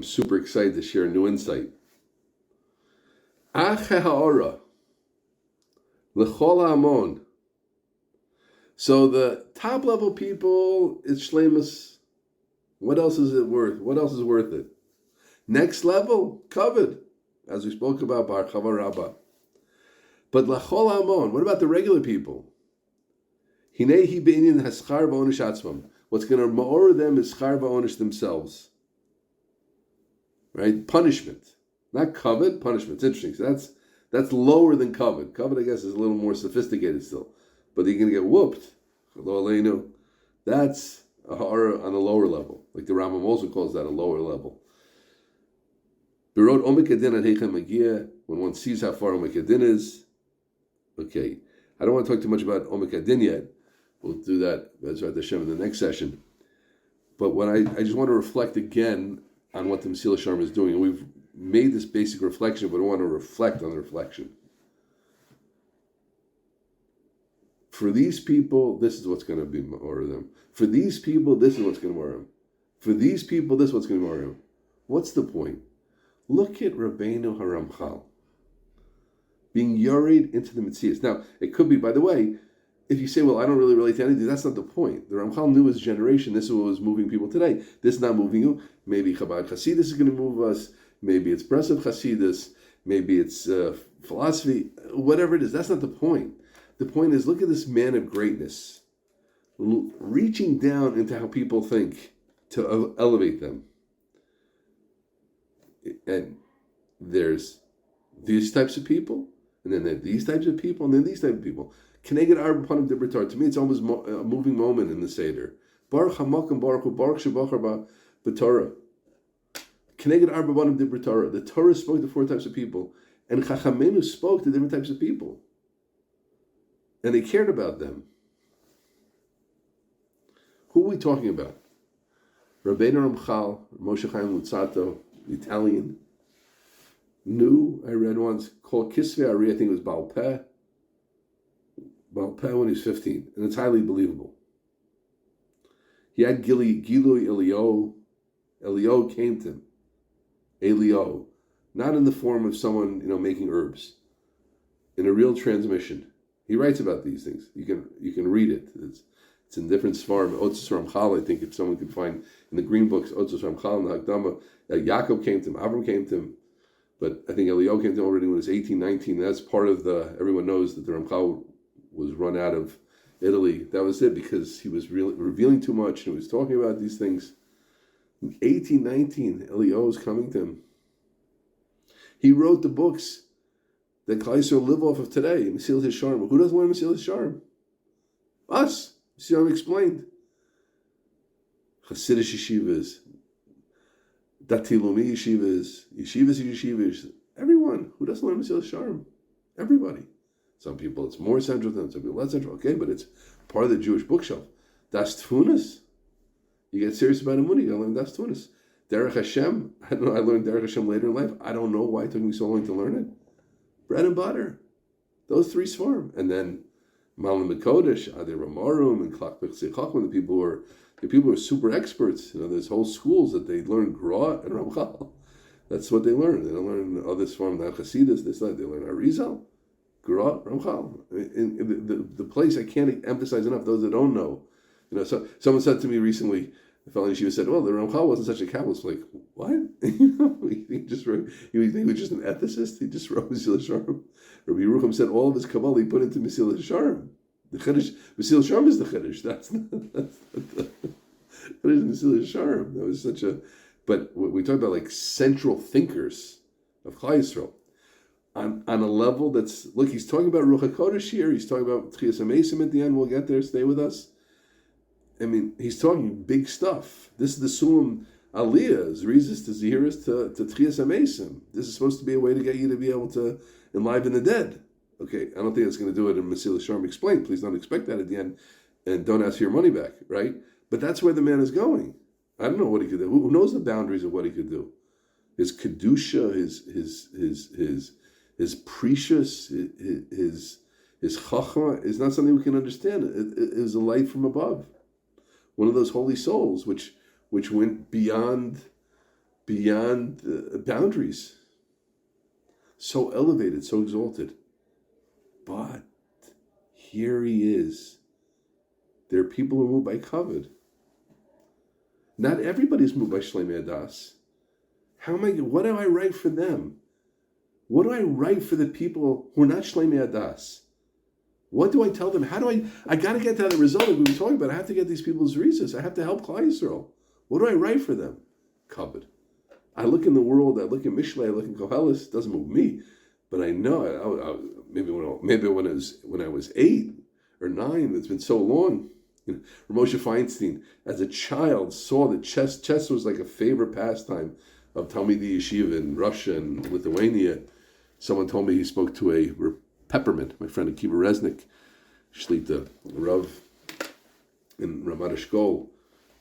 I'm super excited to share a new insight. Ache ha'ora l'chol ha'amon. So the top level people, it's shleimus. What else is it worth? What else is worth it? Next level, covet, as we spoke about bar chava rabbah. But l'chol ha'amon, what about the regular people? Hinehi be'inyan haschar v'onish atzmam. What's going to ma'or them is schar v'onish themselves. Right? Punishment. Not covet, punishment. It's interesting. So that's lower than covet. Covet, I guess, is a little more sophisticated still. But you're going to get whooped. That's a horror on a lower level. Like the Rambam also calls that a lower level. When one sees how far Omek Adin is. Okay. I don't want to talk too much about Omek Adin yet. We'll do that, Bezrat Hashem, in the next session. But what I just want to reflect again on what the Mesilas Yesharim is doing. And we've made this basic reflection, but I want to reflect on the reflection. For these people, this is what's going to be more of them. For these people, this is what's going to more of them. For these people, this is what's going to be more of them. What's the point? Look at Rabbeinu HaRamchal being yuried into the Metzias. Now, it could be, by the way, if you say, well, I don't really relate to anything, that's not the point. The Ramchal knew his generation, this is what was moving people today. This is not moving you. Maybe Chabad Hasidus is going to move us. Maybe it's Breslov Hasidus. Maybe it's philosophy. Whatever it is, that's not the point. The point is, look at this man of greatness, reaching down into how people think to elevate them. And there's these types of people, and then there are these types of people, and then these types of people. Keneged Arba Panim Dibratar. To me, it's almost a moving moment in the Seder. Baruch Hamakam Baruch Hu Baruch Shebachar B'Torah. Keneged Arba Panim Dibratar. The Torah spoke to four types of people, and Chachamenu spoke to different types of people, and they cared about them. Who are we talking about? Rabbeinu Ramchal, Moshe Chaim Luzzatto, Italian. I read once, called Kisvei Ari, I think it was Baal Peh when he was 15, and it's highly believable. He had Gilui Elio. Elio came to him. Elio. Not in the form of someone, making herbs. In a real transmission. He writes about these things. You can read it. It's in different svarim. Otzos Ramchal, I think, if someone could find in the green books, Otzos Ramchal and the Hakdama, Yaakov came to him, Avram came to him, but I think Elio came to him already when he was 18, 19. That's part of everyone knows that the Ramchal was run out of Italy. That was it, because he was revealing too much and he was talking about these things. 18, 19, Elio is coming to him. He wrote the books that Klal Yisrael live off of today, Mesilas Yesharim. Who doesn't learn Mesilas Yesharim? Us. See how I've explained. Hasidic yeshivas, Dati Lomi yeshivas, everyone. Who doesn't learn Mesilas Yesharim? Everybody. Some people it's more central than some people less central. Okay, but it's part of the Jewish bookshelf. Das Tfunas. You get serious about Emunah, you gotta learn Das Tfunas. Derech Hashem. I don't know, I learned Derech Hashem later in life. I don't know why it took me so long to learn it. Bread and butter. Those three svarim. And then Malam Kodesh, Adir Ramarum, and Klak Bechsei Chachman, the people who are super experts. There's whole schools that they learn Gra and Ramchal. That's what they learn. They don't learn other svarim, not Hasidus, this, that. They learn Arizal, Gra, Ramchal. In the place I can't emphasize enough, those that don't know. So someone said to me recently, the fellow in Yeshiva said, well, the Ramchal wasn't such a Kabbalist. Like, what? He just wrote, he was just an ethicist. He just wrote Mesilas Yesharim. Rabbi Yerucham said all of his Kabbalah he put into Mesilas Yesharim. The Chiddush, Mesilas Yesharim is the Chiddush. That's not the Mesilas Yesharim. That was such a, but we talk about like central thinkers of Klal Yisrael on a level that's, look, he's talking about Ruach HaKodesh here. He's talking about Tchias HaMesim at the end. We'll get there. Stay with us. I mean, he's talking big stuff. This is the Sulam Aliyah, Zrizis to Zihiris to Tchias HaMesim. This is supposed to be a way to get you to be able to enliven the dead. Okay, I don't think it's going to do it in Mesilas Yesharim explained. Please don't expect that at the end, and don't ask for your money back, right? But that's where the man is going. I don't know what he could do. Who knows the boundaries of what he could do? His kedusha, his precious, his chachma is not something we can understand. It is a light from above. One of those holy souls which went beyond beyond boundaries. So elevated, so exalted. But here he is. There are people who move by kavod. Not everybody's moved by Shleimei Adas. What do I write for them? What do I write for the people who are not Shleimei Adas? What do I tell them? I got to get to the result that we were talking about. I have to get these people's reasons. I have to help Klal Yisrael. What do I write for them? Kavod. I look in the world, I look in Mishlei, I look in Koheles, it doesn't move me. But I know, maybe when I was 8 or 9, it's been so long. Moshe Feinstein, as a child, saw that chess was like a favorite pastime of Talmidei Yeshiva in Russia and Lithuania. Someone told me he spoke to a Peppermint, my friend Akiva Resnick, Shlita, Rav in Ramat Eshkol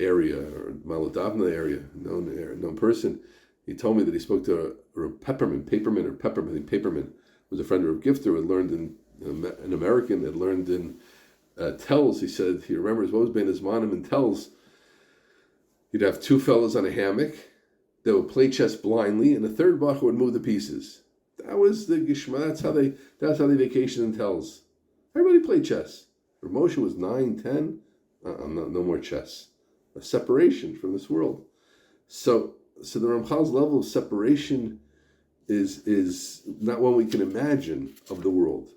area, or Malodavna area, known person. He told me that he spoke to a Peppermint was a friend of Gifter who had learned an American, had learned in Tells. He said he remembers what was being his monim in Tells. You'd have 2 fellows on a hammock that would play chess blindly, and the third bacher would move the pieces. That was the Gishma. That's how they vacationed in Tells. Everybody played chess. Moshe was 9, 10. No more chess. A separation from this world. So the Ramchal's level of separation is not one we can imagine of the world,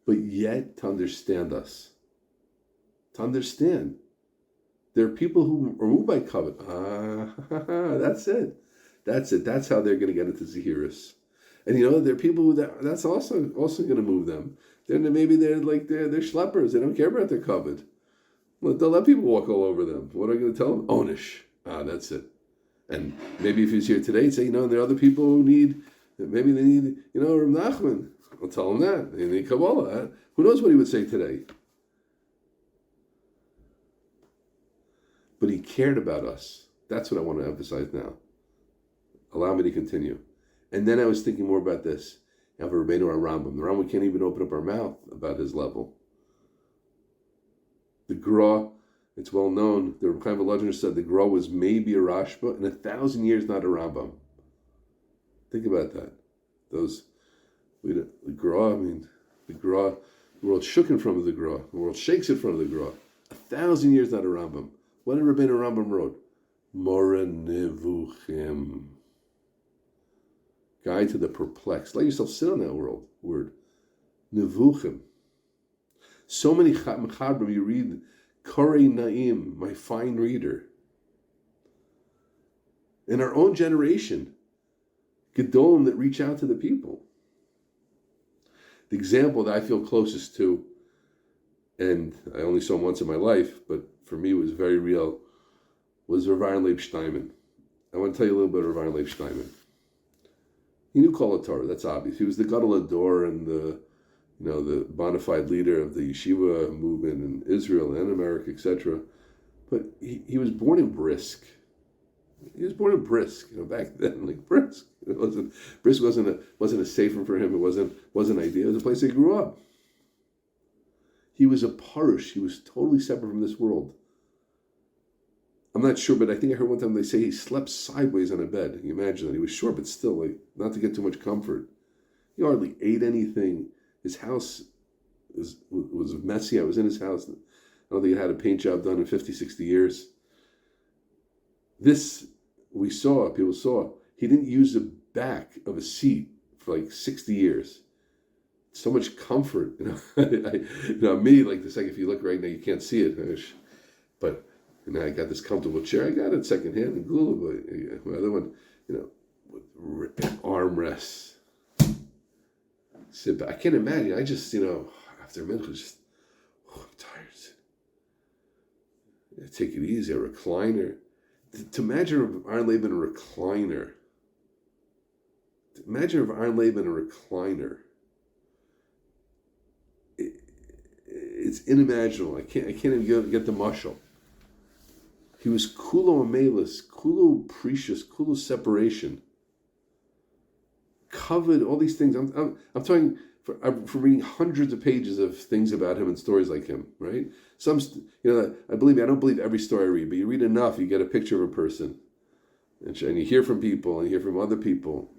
but yet to understand us. To understand. There are people who are moved by kavod. That's it. That's how they're going to get into Zehirus. And there are people who that's also going to move them. Then maybe they're schleppers. They don't care about their kavod. They'll let people walk all over them. What are I going to tell them? Onish. That's it. And maybe if he's here today, he'd say, there are other people who need, maybe they need, Rav Nachman. I'll tell him that. They need Kabbalah. Who knows what he would say today? But he cared about us. That's what I want to emphasize now. Allow me to continue. And then I was thinking more about this. You have a Rabbeinu Rambam. The Rambam can't even open up our mouth about his level. The Gra, it's well known, the Reb Chaim Volozhiner said the Gra was maybe a Rashba, in 1,000 years not a Rambam. Think about that. The world shook in front of the Gra. The world shakes in front of the Gra. 1,000 years not a Rambam. What did Rabbeinu Rambam wrote? Mora Nevuchim. Guide to the perplexed. Let yourself sit on that word. Nevuchim. So many Mechabrim, you read Korei Naim, my fine reader. In our own generation, Gedolim that reach out to the people. The example that I feel closest to, and I only saw him once in my life, but for me it was very real, was Rav Aaron Leib Steinman. I want to tell you a little bit of Rav Aaron Leib Steinman. He knew Kol HaTorah, that's obvious. He was the Gadol Ador and the bona fide leader of the Yeshiva movement in Israel and America, etc. But he was born in Brisk. He was born in Brisk, back then, Brisk. Brisk wasn't a safer for him. It wasn't ideal. It was a place he grew up. He was a parush. He was totally separate from this world. I'm not sure, but I think I heard one time they say he slept sideways on a bed. Can you imagine that? He was short, but still, not to get too much comfort. He hardly ate anything. His house was messy. I was in his house. I don't think he had a paint job done in 50, 60 years. This, people saw, he didn't use the back of a seat for 60 years. So much comfort, me, the second, if you look right now, you can't see it. But I got this comfortable chair. I got it secondhand in Gula, but my other one, with armrests. Sit back. I can't imagine. I just, after a minute, I'm tired. Take it easy. A recliner. To imagine Aaron Leib in a recliner. Imagine Aaron Leib in a recliner. It's inimaginable. I can't even get the mushal. He was kulo amelis, kulo precious, kulo separation. Covered all these things. I'm talking for reading hundreds of pages of things about him and stories like him, right? Some, I don't believe every story I read, but you read enough, you get a picture of a person. and you hear from people, and you hear from other people.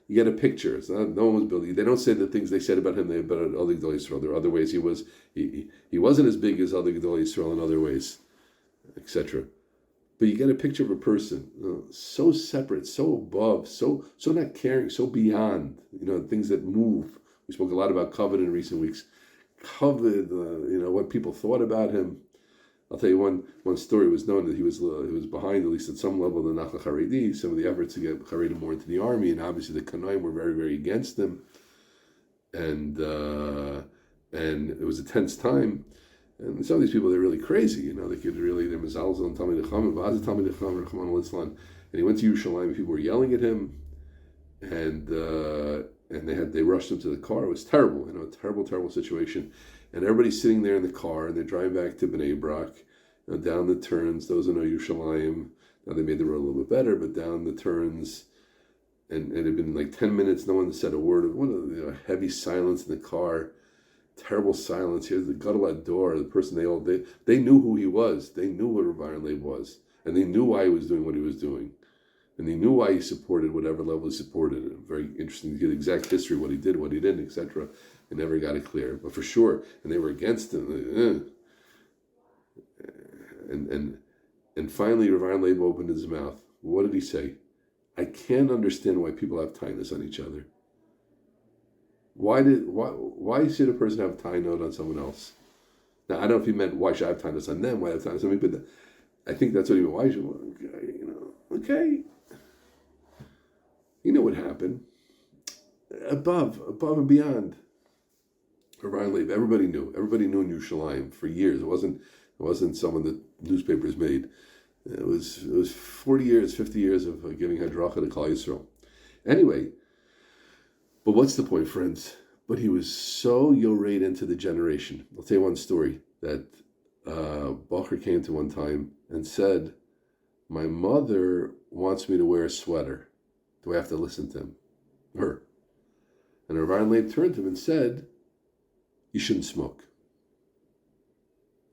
You get a picture. It's not, no one was building. They don't say the things they said about him. They about other Gedolei Yisrael. There are other ways he wasn't as big as other Gedolei Yisrael in other ways, etc. But you get a picture of a person so separate, so above, so not caring, so beyond. Things that move. We spoke a lot about Kavod in recent weeks. Kavod, what people thought about him. I'll tell you one story. It was known that he was behind, at least at some level, the Nachal Haredi, some of the efforts to get Haredim more into the army, and obviously the Kanoim were very, very against him, and it was a tense time. And some of these people, they're really crazy. They could really, they're Mezalzel and Talmid Chacham, Vaz Talmid Chacham, Rahman al-Islam. And he went to Yerushalaim, and people were yelling at him, and they rushed him to the car. It was terrible, a terrible situation. And everybody's sitting there in the car, and they're driving back to Bnei Brak, down the turns. Those who know Yerushalaim, now they made the road a little bit better, but down the turns, and it had been like 10 minutes. No one said a word. Heavy silence in the car, terrible silence. Here's the Gadol door. The person they knew who he was. They knew what Rabbi Leib was, and they knew why he was doing what he was doing, and they knew why he supported whatever level he supported. Very interesting to get exact history, what he did, what he didn't, etc. They never got it clear, but for sure, and they were against him. And finally, Rav Leib opened his mouth. What did he say? I can't understand why people have tightness on each other. Why should a person have a tie note on someone else? Now, I don't know if he meant why should I have tightness on them, why have tightness on me, but I think that's what he meant. Why should, okay. You know what happened. Above and beyond. Rabbi Leib, everybody knew in Yerushalayim for years. It wasn't someone that newspapers made. It was 40 years, 50 years of giving hadracha to Klal Yisrael. Anyway, but what's the point, friends? But he was so yored into the generation. I'll tell you one story that Bacher came to one time and said, my mother wants me to wear a sweater. Do I have to listen to her? And Rabbi Leib turned to him and said, you shouldn't smoke.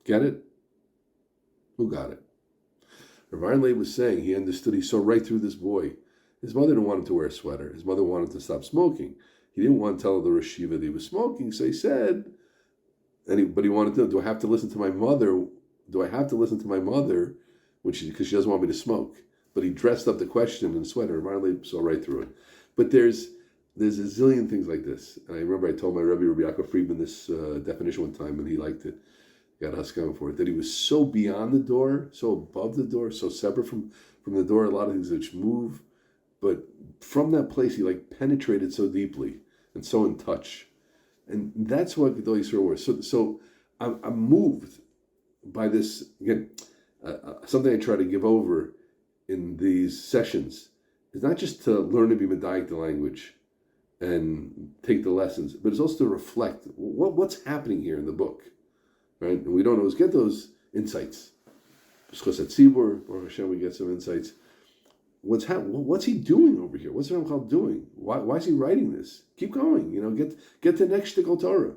Get it? Who got it? Rabbi Leib was saying he understood, he saw right through this boy. His mother didn't want him to wear a sweater. His mother wanted to stop smoking. He didn't want to tell the Rosh Yeshivah that he was smoking, so he said, but he wanted to know, do I have to listen to my mother? Because she doesn't want me to smoke. But he dressed up the question in a sweater. Rabbi Leib saw right through it. But there's a zillion things like this. And I remember I told my Rebbe, Rabbi Yaakov Friedman, this definition one time, and he liked it. Got Haskam for it. That he was so beyond the door, so above the door, so separate from the door, a lot of things which move. But from that place, he penetrated so deeply and so in touch. And that's what Gedolei Yisrael was. So I'm moved by this. Again, something I try to give over in these sessions is not just to learn to be medayik the language and take the lessons, but it's also to reflect what's happening here in the book, right? And we don't always get those insights. Because at Tzibur, or Hashem, we get some insights. What's he doing over here? What's Ramchal doing? Why is he writing this? Keep going. Get to next shtickle Torah.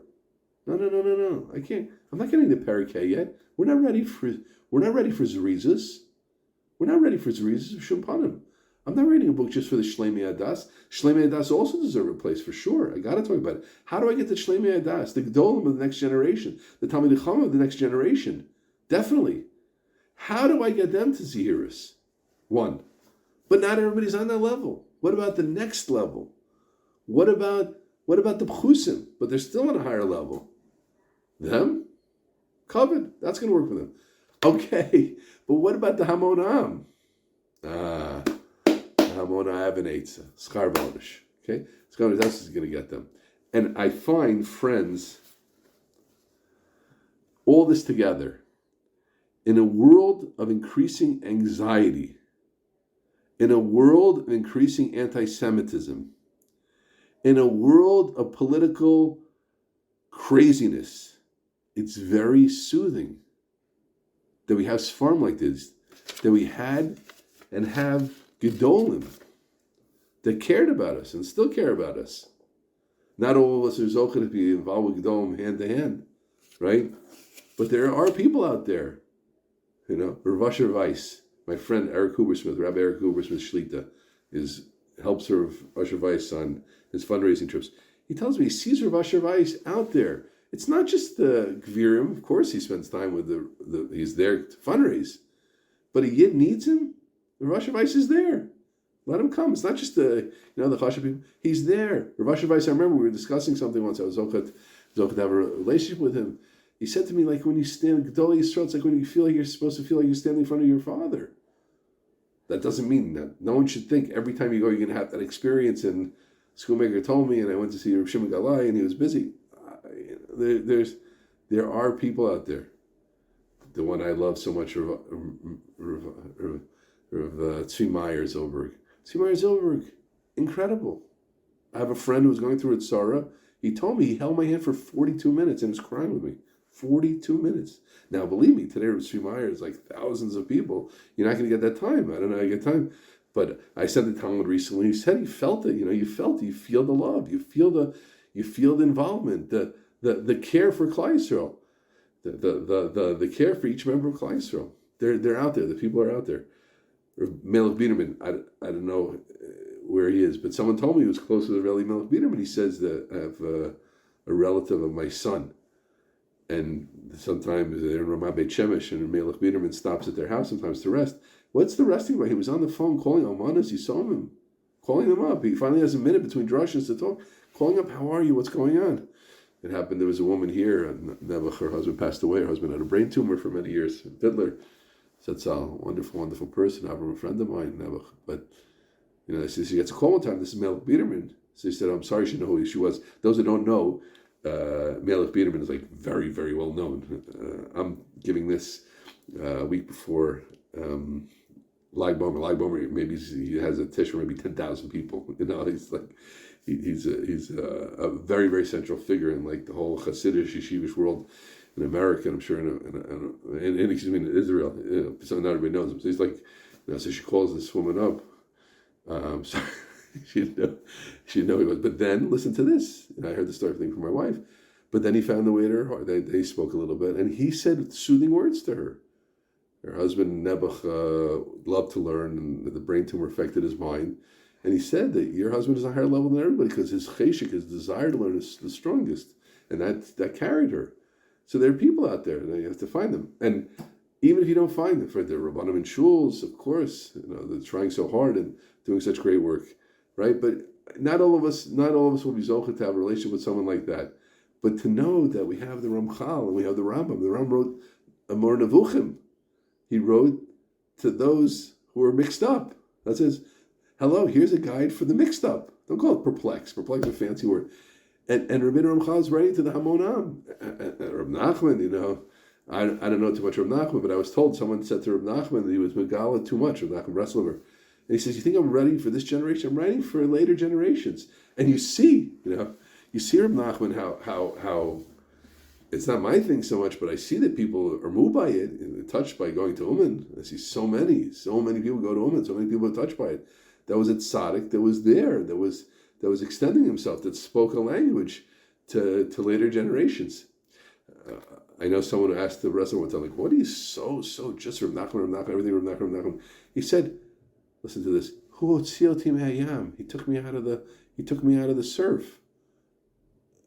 No. I can't. I'm not getting to Perek yet. We're not ready for Zerizas. We're not ready for Zerizas of Shumpanim. I'm not writing a book just for the Shleimei Adas. Shleimei Adas also deserve a place for sure. I got to talk about it. How do I get to Shleimei Adas, the Gedolim of the next generation, the Talmidei Chacham of the next generation? Definitely. How do I get them to Zehirus? One. But not everybody's on that level. What about the next level? What about the Pchusim? But they're still on a higher level. Them? Covered. That's going to work for them. Okay. But what about the Hamonam? Hamona Avin Eitza. Schar Balish. Okay? That's what's going to get them. And I find, friends, all this together, in a world of increasing anxiety, in a world of increasing anti-Semitism, in a world of political craziness, it's very soothing that we have Sfarim like this, that we had and have Gedolim that cared about us and still care about us. Not all of us are zocheh to be involved with Gedolim hand to hand, right? But there are people out there, Rav Asher Weiss, My friend Eric Hubersmith, Rabbi Eric Hubersmith Shlita, helps Rav Asher Weiss on his fundraising trips. He tells me he sees Rav Asher Weiss out there. It's not just the Gvirim. Of course, he spends time with he's there to fundraise. But a Yid needs him. Rav Asher Weiss is there. Let him come. It's not just the Chashav people. He's there. Rav Asher Weiss, I remember we were discussing something once. I was Zochet to have a relationship with him. He said to me, like when you stand, Gedolei Yisrael, it's like when you feel like you're supposed to feel like you're standing in front of your father. That doesn't mean that no one should think every time you go you're going to have that experience. And Schoonmaker told me, and I went to see Rav Shimon Galai, and he was busy. There are people out there. The one I love so much, Rav Tzvi Meyer Zilberg. Tzvi Meyer Zilberg, incredible. I have a friend who was going through it, Sarah. He told me he held my hand for 42 minutes and was crying with me. 42 minutes. Now, believe me, today Rav Tzvi Meyer is like thousands of people. You're not going to get that time. I don't know how you get time. But I said to Talmud recently, he said he felt it. You feel the love. You feel the involvement, the care for Klal Yisrael, the care for each member of Klal Yisrael. They're out there. The people are out there. Melech Biderman, I don't know where he is, but someone told me he was close to the Reli Melech Biderman. He says that I have a relative of my son, and sometimes they're in Ramat Beit Shemesh, and Melech Biderman stops at their house sometimes to rest. What's the resting about? He was on the phone calling Almanas. He saw him, calling them up. He finally has a minute between drushes to talk, calling up, how are you? What's going on? It happened, there was a woman here, and Nebuch, her husband passed away. Her husband had a brain tumor for many years. Fiddler. Zatzal, wonderful, wonderful person. I'm a friend of mine, Nebuch. But, she gets a call one time. This is Melech Biderman. So he said, I'm sorry she knew who she was. Those that don't know, Melech Biderman is like very, very well known. I'm giving this a week before Lag Bomer. Lag Bomer, maybe he has a tish for maybe 10,000 people. He's like, he's a very, very central figure in like the whole Hasidic yeshivish world in America, I'm sure in Israel. So not everybody knows him. So he's like, so she calls this woman up. Sorry, she didn't know he was. But then listen to this. And I heard the story thing from my wife. But then he found the way to her heart. They spoke a little bit, and he said soothing words to her. Her husband Nebuch loved to learn, and the brain tumor affected his mind. And he said that your husband is on a higher level than everybody because his cheshik, his desire to learn, is the strongest, and that carried her. So there are people out there, and you have to find them. And even if you don't find them, for the Rabbanim and Shuls, of course, they're trying so hard and doing such great work, right? But not all of us will be zocheh to have a relationship with someone like that. But to know that we have the Ramchal and we have the Rambam. The Rambam wrote Amor Nevuchim. He wrote to those who are mixed up. That says, hello, here's a guide for the mixed up. Don't call it perplexed. Perplexed is a fancy word. And Rabbeinu Ramchal is writing to the Hamonam. Reb Nachman, I don't know too much of Reb Nachman, but I was told, someone said to Reb Nachman that he was Megala too much, Reb Nachman Breslover. And he says, you think I'm ready for this generation? I'm writing for later generations. And you see Reb Nachman, how it's not my thing so much, but I see that people are moved by it and touched by going to Uman. I see so many people go to Uman, so many people are touched by it. That was a tzaddik that was there, that was extending himself, that spoke a language to later generations. I know someone who asked the restaurant one time, like, what are you so just Reb Nachman, everything Reb Nachman. He said, listen to this, Hu otzioti me'ayam. He took me out of the surf.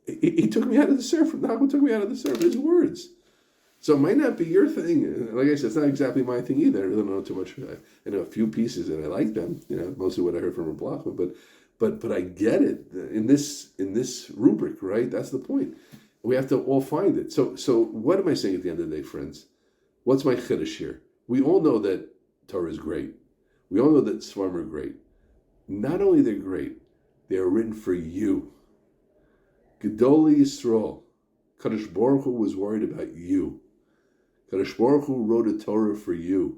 He took me out of the surf. Reb Nachman took me out of the surf. His words. So it might not be your thing. Like I said, it's not exactly my thing either. I really don't know too much. I know a few pieces and I like them. Mostly what I heard from Reb Nachman, but I get it in this rubric, right? That's the point. We have to all find it. So what am I saying at the end of the day, friends? What's my chiddush here? We all know that Torah is great. We all know that Svarim are great. Not only they're great, they are written for you. Gedolei Yisrael. Kadosh Baruch Hu was worried about you. Kadosh Baruch Hu wrote a Torah for you.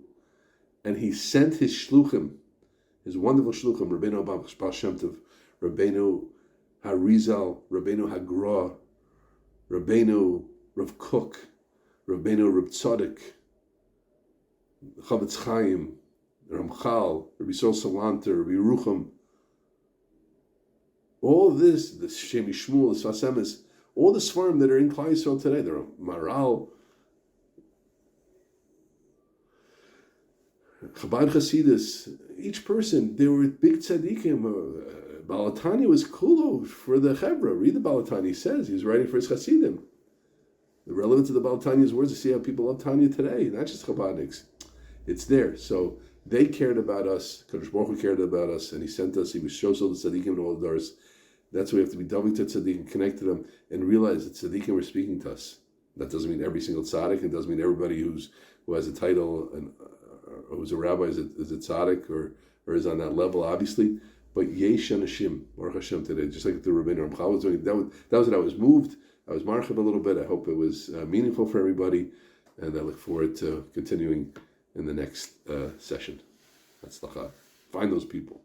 And he sent his shluchim, his wonderful shluchim, Rabbeinu Baal Shem Tov, Rabbeinu Harizal, Rabbeinu Hagra, Rabbeinu Rav Kook, Rabbeinu Reb Tzadok, Chavetz Chaim, Ramchal, Rabbi Sol Salanter, Rabbi Yerucham. All this, the Shem Yishmuel, the Sfas Emes, all the Svarim that are in Klal Yisrael today, they're Maral, Chabad Hasidus, each person, they were big tzaddikim. Balatani was kulo for the Chevra. Read the Balatani. He says he was writing for his Hasidim. The relevance of the Balatani's words to see how people love Tanya today, not just Chabadniks. It's there. So they cared about us. Kadosh Baruch Hu cared about us, and he sent us. He was shosel the tzaddikim and all the doors. That's why we have to be double to tzaddikim, connect to them, and realize that tzaddikim were speaking to us. That doesn't mean every single tzaddik. It doesn't mean everybody who has a title and who's a rabbi is a tzaddik or is on that level, obviously. But yesh anashim, Baruch Hashem today, just like the Rabbeinu Ramchal was doing. That was what I was moved. I was marchab a little bit. I hope it was meaningful for everybody, and I look forward to continuing in the next session. That's find those people.